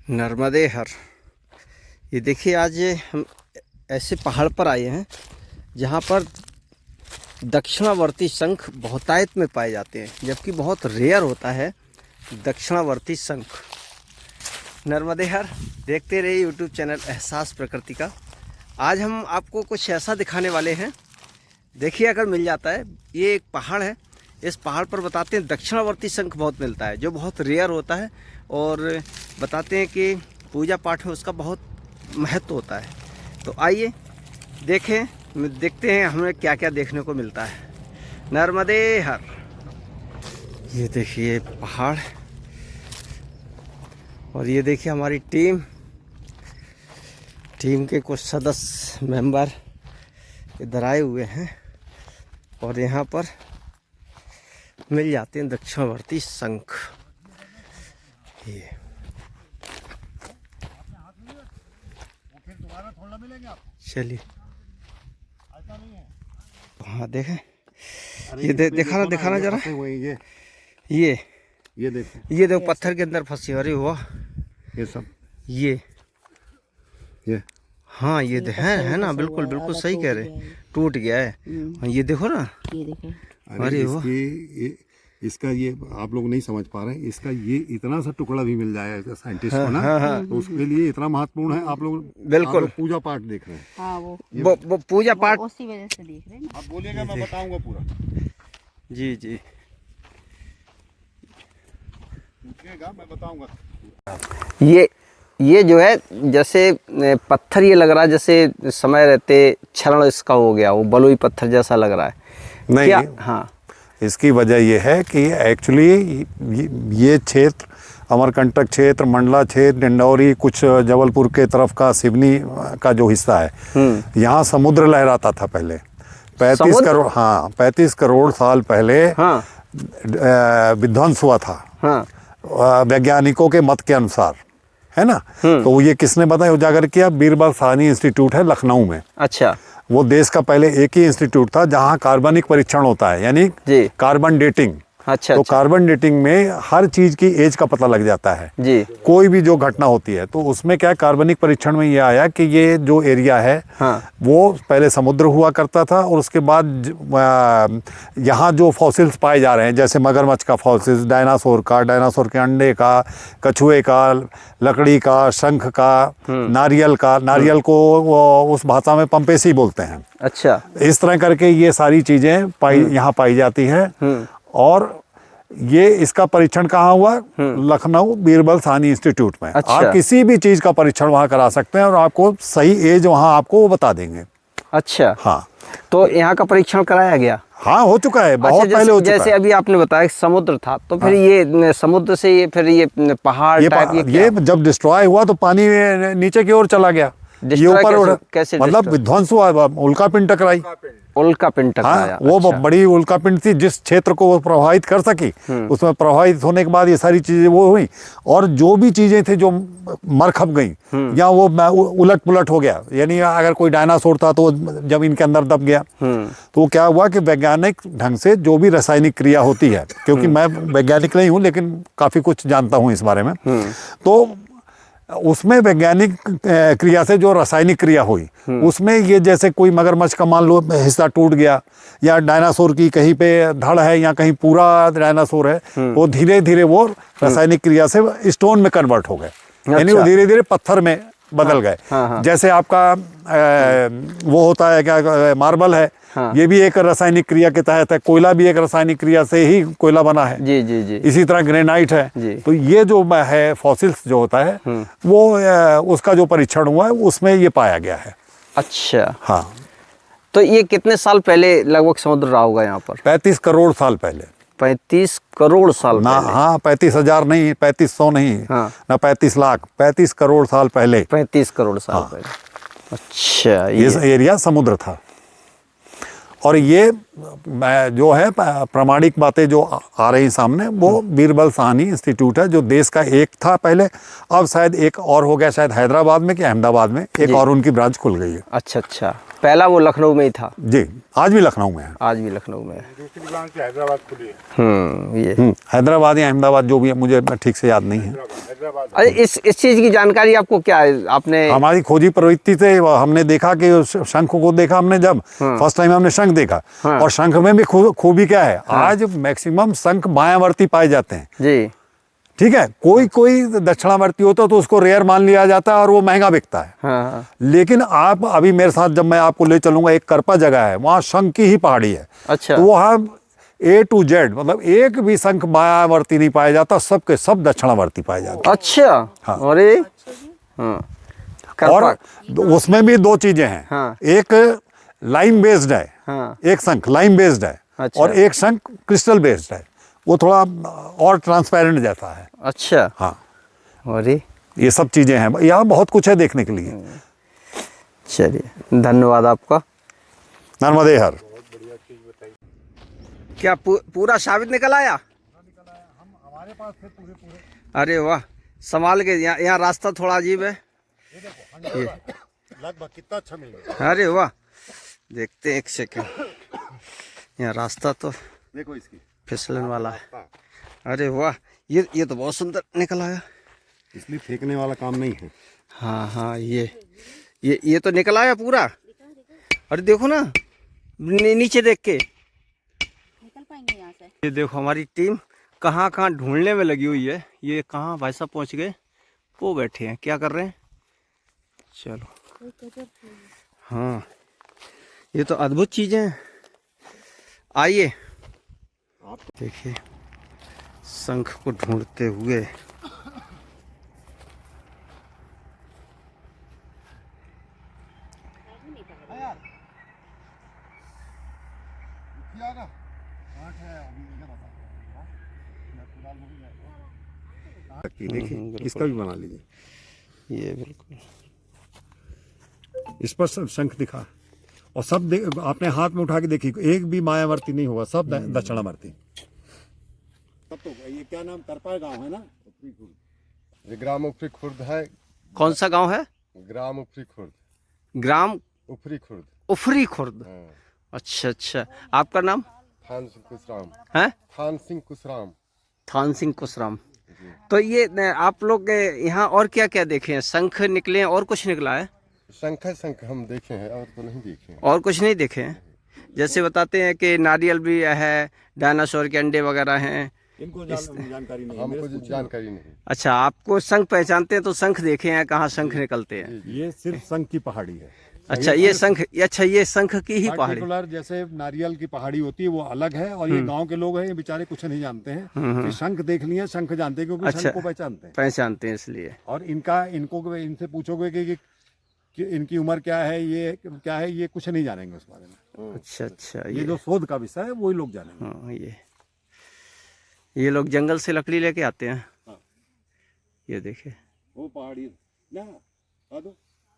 नर्मदे हर। ये देखिए, आज हम ऐसे पहाड़ पर आए हैं जहाँ पर दक्षिणावर्ती शंख बहुतायत में पाए जाते हैं, जबकि बहुत रेयर होता है दक्षिणावर्ती शंख। नर्मदे हर देखते रहिए यूट्यूब चैनल एहसास प्रकृति का। आज हम आपको कुछ ऐसा दिखाने वाले हैं, देखिए अगर मिल जाता है। ये एक पहाड़ है, इस पहाड़ पर बताते हैं दक्षिणावर्ती शंख बहुत मिलता है, जो बहुत रेयर होता है, और बताते हैं कि पूजा पाठ में उसका बहुत महत्व होता है। तो आइए देखते हैं हमें क्या क्या देखने को मिलता है। नर्मदे हर। ये देखिए पहाड़, और ये देखिए हमारी टीम के कुछ सदस्य मेंबर इधर आए हुए हैं, और यहाँ पर मिल जाते हैं दक्षिणावर्ती शंख। ये चलिए, हाँ देखें, ये दिखाना जरा। ये देखो पत्थर के अंदर फंसी। अरे वाह, ये सब ये हाँ, ये है ना, बिल्कुल सही कह रहे, टूट गया है। ये देखो ना, ये देखें। अरे वाह, इसका ये आप लोग नहीं समझ पा रहे हैं, इसका ये इतना सा टुकड़ा भी मिल जाएगा साइंटिस्ट को ना, तो उसके लिए इतना महत्वपूर्ण है। आप लोग बिल्कुल पूजा पाठ देख रहे हैं। हाँ, वो पूजा पाठ उसी वजह से देख रहे हैं ना। आप बोलिएगा, मैं बताऊंगा पूरा। जी पूछिएगा, मैं बताऊंगा। ये जो है, जैसे पत्थर ये लग रहा है जैसे समय रहते क्षरण इसका हो गया, वो बलुई पत्थर जैसा लग रहा है। नहीं, क्या? हाँ, इसकी वजह ये है कि एक्चुअली ये क्षेत्र अमरकंटक क्षेत्र, मंडला क्षेत्र, डिंडौरी, कुछ जबलपुर के तरफ का सिवनी का जो हिस्सा है, यहाँ समुद्र लहराता था पहले 35 करोड़, हाँ 35 करोड़ साल पहले हाँ, विध्वंस हुआ था। हाँ, वैज्ञानिकों के मत के अनुसार, है ना। तो ये किसने बताया, उजागर किया? बीरबल साहनी इंस्टीट्यूट है लखनऊ में। अच्छा, वो देश का पहले एक ही इंस्टीट्यूट था जहाँ कार्बनिक परीक्षण होता है, यानी जी, कार्बन डेटिंग। अच्छा, तो अच्छा, कार्बन डेटिंग में हर चीज की एज का पता लग जाता है जी, कोई भी जो घटना होती है। तो उसमें क्या, कार्बनिक परीक्षण में ये आया कि ये जो एरिया है, हाँ, वो पहले समुद्र हुआ करता था, और उसके बाद यहाँ जो फॉसिल्स पाए जा रहे हैं, जैसे मगरमच्छ का फॉसिल्स, डायनासोर के अंडे का, कछुए का, लकड़ी का, शंख का, नारियल का, नारियल को उस भाषा में पंपेसी बोलते हैं। अच्छा, इस तरह करके ये सारी चीजें यहाँ पाई जाती हैं। और ये इसका परीक्षण कहाँ हुआ? लखनऊ बीरबल साहनी इंस्टीट्यूट में। अच्छा। आप किसी भी चीज का परीक्षण वहाँ करा सकते हैं, और आपको सही एज वहाँ आपको वो बता देंगे। अच्छा, हाँ, तो यहाँ का परीक्षण कराया गया? हाँ, हो चुका है, बहुत अच्छा, पहले हो चुका जैसे है। अभी आपने बताया समुद्र था, तो फिर ये समुद्र से ये फिर ये पहाड़ टाइप ये जब डिस्ट्रॉय हुआ तो पानी नीचे की ओर चला गया, ये ऊपर उड़ा, कैसे मतलब विध्वंस हुआ, उल्का पिंड टकराई। उल्का पिंड टकराया। हाँ, वो अच्छा। बड़ी उल्का पिंड थी, जिस क्षेत्र को वो प्रभावित कर सकी, उसमें प्रभावित होने के बाद ये सारी चीजें वो हुई, और जो भी चीजें थी जो मर खप गई, या वो उलट पुलट हो गया, यानी अगर कोई डायनासोर था तो जब इनके अंदर दब गया, तो वो क्या हुआ कि वैज्ञानिक ढंग से जो भी रासायनिक क्रिया होती है, क्योंकि मैं वैज्ञानिक नहीं हूँ लेकिन काफी कुछ जानता हूँ इस बारे में, तो उसमें वैज्ञानिक क्रिया से जो रासायनिक क्रिया हुई, उसमें ये जैसे कोई मगरमच्छ का मान लो हिस्सा टूट गया, या डायनासोर की कहीं पे धड़ है या कहीं पूरा डायनासोर है, वो धीरे धीरे वो रासायनिक क्रिया से स्टोन में कन्वर्ट हो गए, यानी वो धीरे धीरे पत्थर में बदल गए। जैसे आपका वो होता है क्या, मार्बल है, ये भी एक रासायनिक क्रिया के तहत है, कोयला भी एक रासायनिक क्रिया से ही कोयला बना है। जी। इसी तरह ग्रेनाइट है। तो ये जो है फॉसिल्स जो होता है, वो उसका जो परीक्षण हुआ है उसमें ये पाया गया है। अच्छा, हाँ, तो ये कितने साल पहले लगभग समुद्र रहा होगा यहाँ पर? 35 करोड़ साल पहले। 35 करोड़ साल ना, पहले? हाँ, 35,000 नहीं, 3500 नहीं, हाँ, ना 35 लाख, 35 करोड़ साल पहले। 35 करोड़ साल पहले। अच्छा, ये एरिया समुद्र था, और ये जो है प्रामाणिक बातें जो आ रही सामने, वो बीरबल साहनी इंस्टीट्यूट है, जो देश का एक था पहले, अब शायद एक और हो गया, शायद हैदराबाद में कि अहमदाबाद में एक और उनकी ब्रांच खुल गई है। अच्छा अच्छा, पहला वो लखनऊ में ही था। जी, आज भी लखनऊ में है। आज भी लखनऊ में है। दूसरी ब्रांच हैदराबाद खुली है। ये हैदराबाद या अहमदाबाद जो भी है, मुझे ठीक से याद नहीं है। हैदराबाद। अरे इस चीज़ की जानकारी आपको क्या है? आपने हमारी खोजी प्रवृत्ति से हमने देखा कि उस शंख को देखा हमने, जब फर्स्ट टाइम हमने शंख देखा, और शंख में भी खूबी क्या है, आज मैक्सिमम शंख बायावर्ती पाए जाते हैं। जी, ठीक है, कोई कोई दक्षिणावर्ती होता तो उसको रेयर मान लिया जाता है और वो महंगा बिकता है। हाँ। लेकिन आप अभी मेरे साथ जब मैं आपको ले चलूंगा, एक करपा जगह है, वहाँ शंख की ही पहाड़ी है। अच्छा। तो वहाँ A to Z मतलब एक भी शंख बायावर्ती नहीं पाया जाता, सबके सब दक्षिणावर्ती पाए जाते अच्छा। हाँ। अरे हाँ, हैं। और उसमें भी दो चीजें हैं। हाँ। एक लाइम बेस्ड है, हाँ। एक शंख लाइम बेस्ड है, अच्छा। और एक शंख क्रिस्टल बेस्ड है, वो थोड़ा और ट्रांसपेरेंट जैसा है। अच्छा। हाँ, अरे ये सब चीजें हैं, यहाँ बहुत कुछ है देखने के लिए। चलिए, धन्यवाद आपका। नर्मदे हर। क्या पूरा साबित निकल आया? हमारे पास थे पूरे। अरे वाह, संभाल के। यहाँ रास्ता थोड़ा अजीब है। ये लगभग कितना अच्छा मिल गया। अरे वाह, देखते हैं एक सेकंड। यहाँ रास्ता तो देखो इसकी फिसलन वाला है। अरे वाह, ये तो बहुत सुंदर निकल आया। इसलिए फेंकने वाला काम नहीं है। हाँ हाँ, ये तो निकल आया पूरा। अरे देखो ना, नीचे देख के निकल पाएंगे यहाँ से। ये देखो, हमारी टीम कहाँ कहाँ ढूंढने में लगी हुई है। ये कहाँ भाई साहब पहुँच गए, वो बैठे हैं, क्या कर रहे हैं? चलो, हाँ, ये तो अद्भुत चीज़ें हैं। आइए, आप देखिए शंख को ढूंढते हुए। देखिए, इसका भी बना लीजिए। ये बिल्कुल इस पर सब शंख दिखा, और सब आपने हाथ में उठा के देखिए, एक भी मायावर्ती नहीं होगा, सब दक्षिणावर्ती। तब तो ये क्या नाम, करपा गांव है ना? ये ग्राम उपरी खुर्द है। कौन सा गांव है? ग्राम उपरी खुर्द। ग्राम उपरी खुर्द। उफरी खुर्द। हाँ। अच्छा अच्छा, आपका नाम? थान सिंह कुशराम। है थान सिंह कुशराम। थान सिंह कुशराम। तो ये आप लोग यहाँ और क्या क्या देखे हैं? शंख निकले हैं, और कुछ निकला है? शंख हम देखे हैं, और तो नहीं देखे हैं। और कुछ नहीं देखे हैं? जैसे बताते हैं कि नारियल भी है, डायनासोर के अंडे वगैरह हैं। इनको जानकारी नहीं, हमको जानकारी नहीं। अच्छा, आपको शंख पहचानते हैं तो शंख देखे हैं, कहाँ शंख निकलते हैं? ये सिर्फ शंख की पहाड़ी है। अच्छा, ये शंख की ही पहाड़ी। पर्टिकुलर जैसे नारियल की पहाड़ी होती है वो अलग है, और ये गांव के लोग हैं, ये बेचारे कुछ नहीं जानते हैं कि शंख देख लिए, शंख जानते हैं, क्योंकि अच्छा, शंख को पहचानते हैं। पहचानते हैं इसलिए। और इनसे पूछोगे कि इनकी उम्र क्या है, ये क्या है, ये कुछ नहीं जानेंगे उस बारे में। अच्छा अच्छा, ये जो शोध का विषय है वही लोग जानेंगे। हाँ, ये लोग जंगल से लकड़ी लेके आते हैं। हाँ। ये देखिए, वो पहाड़ी ना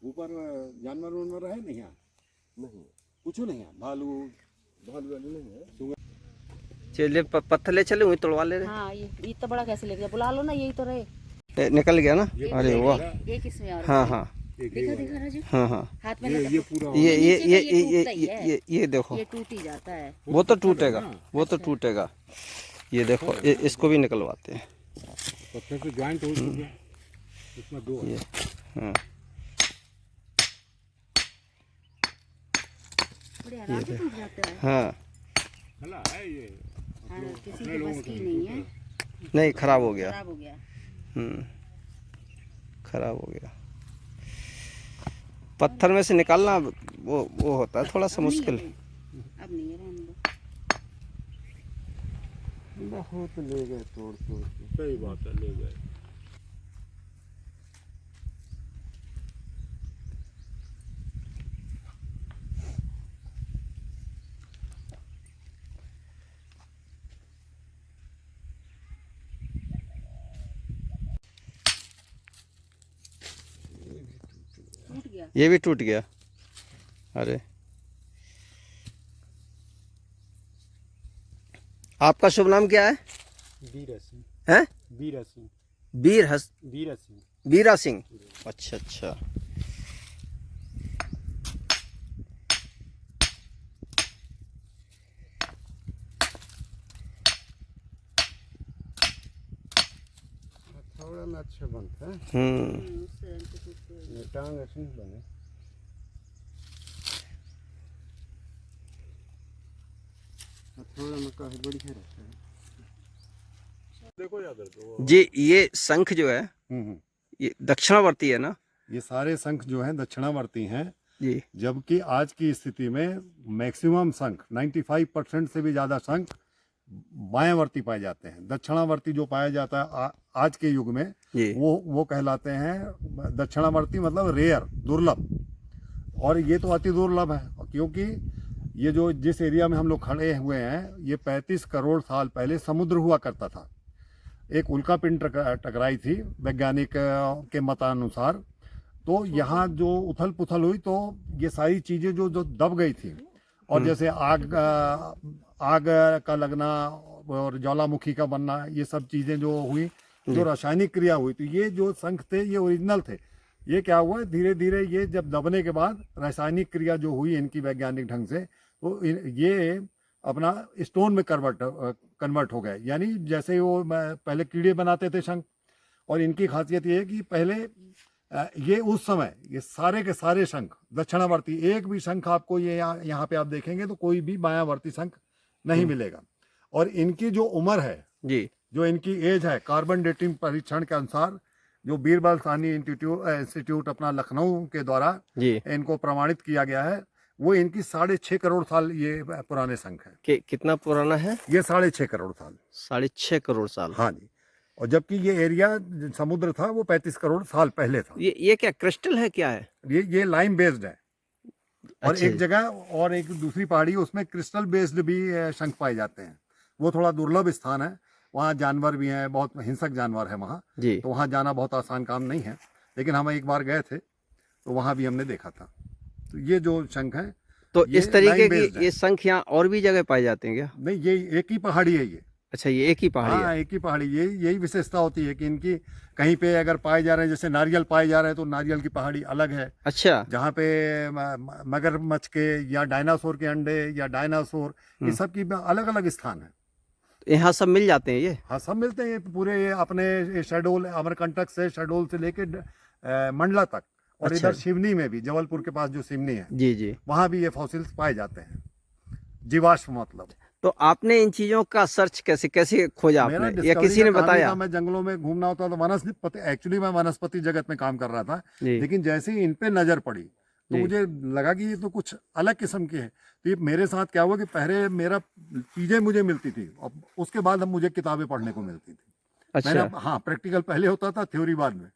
ऊपर जानवर वानवर है नहीं? यहाँ नहीं, कुछ नहीं है। भालू वालू नहीं है। चलिए, पत्थर ले चले, वही तोड़वा ले रहे। हाँ, ये तो बड़ा कैसे ले गया? बुला लो ना, यही तो रहे। निकल गया ना? अरे वाह। ये किसमें और? हाँ हाँ दिखा राजू। हाँ हाँ, हाथ में ये पूरा ये देखो, ये टूट ही जाता है। वो तो टूटेगा। ये देखो, इसको भी निकलवाते हैं। पत्थर से ज्वाइंट हो गया, इसमें दो है। बड़े आराम से टूट जाता है। हाँ, भला है ये, हाँ, किसी के बस की नहीं है। नहीं, खराब हो गया। खराब हो गया। खराब हो गया। पत्थर में से निकालना वो होता है थोड़ा सा मुश्किल। अब नहीं है, रहने दो। बहुत ले गए तोड़ के। सही बात है, ले गए। टूट गया। ये भी टूट गया। अरे आपका शुभ नाम क्या है? बीरा सिंह। हैं? बीरा सिंह। बीरा सिंह। बीरा सिंह। अच्छा अच्छा। थोड़ा में अच्छा बनता है, उससे अंत टूटते हैं। ये टांग ऐसे नहीं बने। थोड़ा में काफी बढ़िया रहता है। जी ये शंख जो है ये दक्षिणावर्ती है ना? ये सारे शंख जो हैं दक्षिणावर्ती हैं, जी जबकि आज की स्थिति में मैक्सिमम शंख 95% से भी ज़्यादा शंख बायावर्ती पाए जाते हैं। दक्षिणावर्ती जो पाया जाता है आज के युग में जी वो कहलाते हैं दक्षिणावर्ती, मतलब रेयर, दुर्लभ। और ये तो अति दुर्लभ है, क्योंकि ये जो जिस एरिया में हम लोग खड़े हुए हैं ये 35 करोड़ साल पहले समुद्र हुआ करता था। एक उल्का पिंड टकराई थी वैज्ञानिक के मतानुसार, तो यहाँ जो उथल पुथल हुई तो ये सारी चीज़ें जो जो दब गई थी, और जैसे आग का लगना और ज्वालामुखी का बनना, ये सब चीज़ें जो हुई, जो रासायनिक क्रिया हुई, तो ये जो शंख थे ये ओरिजिनल थे। ये क्या हुआ, धीरे धीरे ये जब दबने के बाद रासायनिक क्रिया जो हुई इनकी वैज्ञानिक ढंग से, तो ये अपना स्टोन में कन्वर्ट हो गए। यानी जैसे वो पहले कीड़े बनाते थे शंख, और इनकी खासियत ये है कि पहले ये उस समय ये सारे के सारे शंख दक्षिणावर्ती, एक भी शंख आपको ये यहाँ पे आप देखेंगे तो कोई भी बायावर्ती शंख नहीं मिलेगा। और इनकी जो उम्र है जी, जो इनकी एज है, कार्बन डेटिंग परीक्षण के अनुसार जो बीरबल साहनी इंस्टीट्यूट अपना लखनऊ के द्वारा जी इनको प्रमाणित किया गया है, वो इनकी 6.5 करोड़ साल ये पुराने शंख है। कितना पुराना है? ये 6.5 करोड़ साल। 6.5 करोड़ साल। हाँ जी। और जबकि ये एरिया समुद्र था वो 35 करोड़ साल पहले था। ये क्या क्रिस्टल है, क्या है? ये लाइम बेस्ड है। और अच्छा। एक जगह और एक दूसरी पहाड़ी उसमें क्रिस्टल बेस्ड भी शंख पाए जाते हैं। वो थोड़ा दुर्लभ स्थान है, वहाँ जानवर भी हैं, बहुत हिंसक जानवर है वहाँ, जी। तो वहाँ जाना बहुत आसान काम नहीं है। लेकिन हम एक बार गए थे तो वहाँ भी हमने देखा था। तो ये जो शंख है, तो ये इस तरीके line based की है। ये शंख यहाँ और भी जगह पाए जाते हैं क्या? नहीं, ये एक ही पहाड़ी है ये। अच्छा, ये एक ही पहाड़ी हाँ, है। एक ही पहाड़ी। यही विशेषता होती है कि इनकी कहीं पे अगर पाए जा रहे हैं, जैसे नारियल पाए जा रहे हैं तो नारियल की पहाड़ी अलग है। अच्छा। जहाँ पे मगरमच्छ के या डायनासोर के अंडे या डायनासोर, ये सब की अलग अलग स्थान है। यहाँ सब मिल जाते हैं ये? हाँ, सब मिलते हैं। ये पूरे ये अपने शहडोल, अमरकंटक से शहडोल से लेके मंडला तक, और अच्छा। इधर सिवनी में भी, जबलपुर के पास जो सिवनी है, जी जी। वहाँ भी ये फॉसिल्स पाए जाते हैं, जीवाश्म मतलब। तो आपने इन चीजों का सर्च कैसे कैसे खोजा मेरा आपने, या डिस्कवरी किसी ने का काम ही बताया? था, मैं जंगलों में घूमना होता तो वनस्पति, एक्चुअली मैं वनस्पति जगत में काम कर रहा था, जी। लेकिन जैसे ही इन पे नजर पड़ी तो जी। मुझे लगा कि ये तो कुछ अलग किस्म की है। तो ये मेरे साथ क्या हुआ कि पहले मेरा चीजें मुझे मिलती थी, और उसके बाद अब मुझे किताबें पढ़ने को मिलती थी। मैंने अच्छा, हाँ, प्रैक्टिकल पहले होता था, थ्योरी बाद में।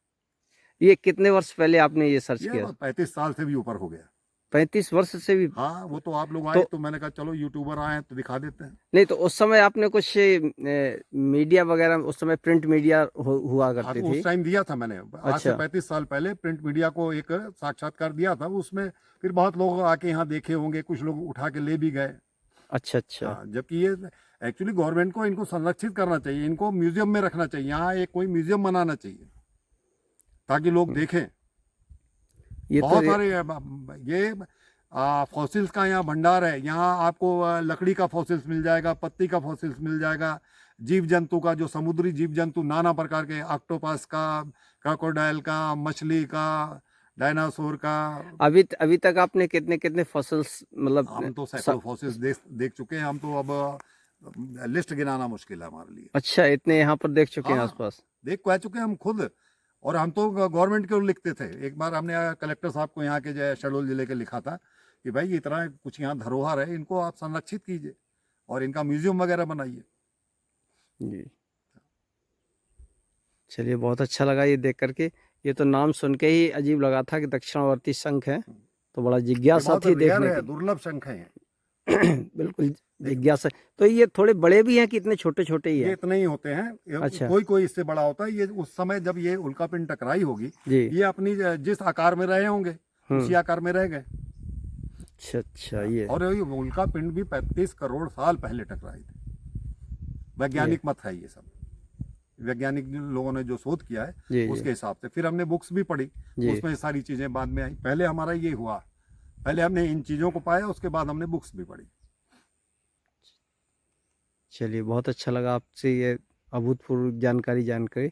ये कितने वर्ष पहले आपने ये सर्च ये किया? 35 साल से भी ऊपर हो गया। 35 वर्ष से भी? हाँ, वो तो आप लोग आए तो मैंने कहा चलो यूट्यूबर आए तो दिखा देते हैं। नहीं, तो उस समय आपने कुछ मीडिया वगैरह, उस समय प्रिंट मीडिया हुआ करती हाँ, थी? उस टाइम दिया था मैंने, आज से अच्छा। 35 साल पहले प्रिंट मीडिया को एक साक्षात्कार दिया था। उसमें फिर बहुत लोग आके यहाँ देखे होंगे, कुछ लोग उठा के ले भी गए। अच्छा अच्छा। हाँ, जबकि ये एक्चुअली गवर्नमेंट को इनको संरक्षित करना चाहिए, इनको म्यूजियम में रखना चाहिए। यहाँ एक कोई म्यूजियम बनाना चाहिए ताकि लोग देखें। ये बहुत तो सारे ये फॉसिल्स का यहाँ भंडार है। यहाँ आपको लकड़ी का फॉसिल्स मिल जाएगा, पत्ती का फॉसिल्स मिल जाएगा, जीव जंतु का, जो समुद्री जीव जंतु नाना प्रकार के, ऑक्टोपस का, क्रोकोडाइल का, मछली का, डायनासोर का। अभी तक आपने कितने कितने फॉसिल्स, मतलब हम तो सैकड़ों फॉसिल्स देख चुके हैं। हम तो अब लिस्ट गिनाना मुश्किल है हमारे लिए। अच्छा, इतने यहाँ पर देख चुके हैं हाँ, आसपास? देख कह चुके हैं हम खुद। और हम तो गवर्नमेंट को लिखते थे। एक बार हमने कलेक्टर साहब को यहाँ के जो शहडोल जिले के लिखा था कि भाई ये तरह कुछ यहाँ धरोहर है, इनको आप संरक्षित कीजिए और इनका म्यूजियम वगैरह बनाइए। जी, चलिए, बहुत अच्छा लगा ये देख करके। ये तो नाम सुन के ही अजीब लगा था कि दक्षिणावर्ती शंख है, तो बड़ा जिज्ञासा थी देखने है, की। दुर्लभ शंख है। बिल्कुल जिज्ञासा। तो ये थोड़े बड़े भी हैं कि इतने छोटे छोटे ही ये हैं? इतने ही होते हैं। अच्छा। कोई कोई इससे बड़ा होता है। ये उस समय जब ये उल्कापिंड टकराई होगी, जी। ये अपनी जिस आकार में रहे होंगे उसी आकार में रह गए। अच्छा अच्छा। ये और ये उल्कापिंड भी 35 करोड़ साल पहले टकराई थी। वैज्ञानिक मत है ये सब, वैज्ञानिक लोगों ने जो शोध किया है जी, उसके हिसाब से। फिर हमने बुक्स भी पढ़ी, जी। उसमें सारी चीजें बाद में आई। पहले हमारा ये हुआ, पहले हमने इन चीजों को पाया, उसके बाद हमने बुक्स भी पढ़ी। चलिए, बहुत अच्छा लगा आपसे ये अभूतपूर्व जानकारी जानकर।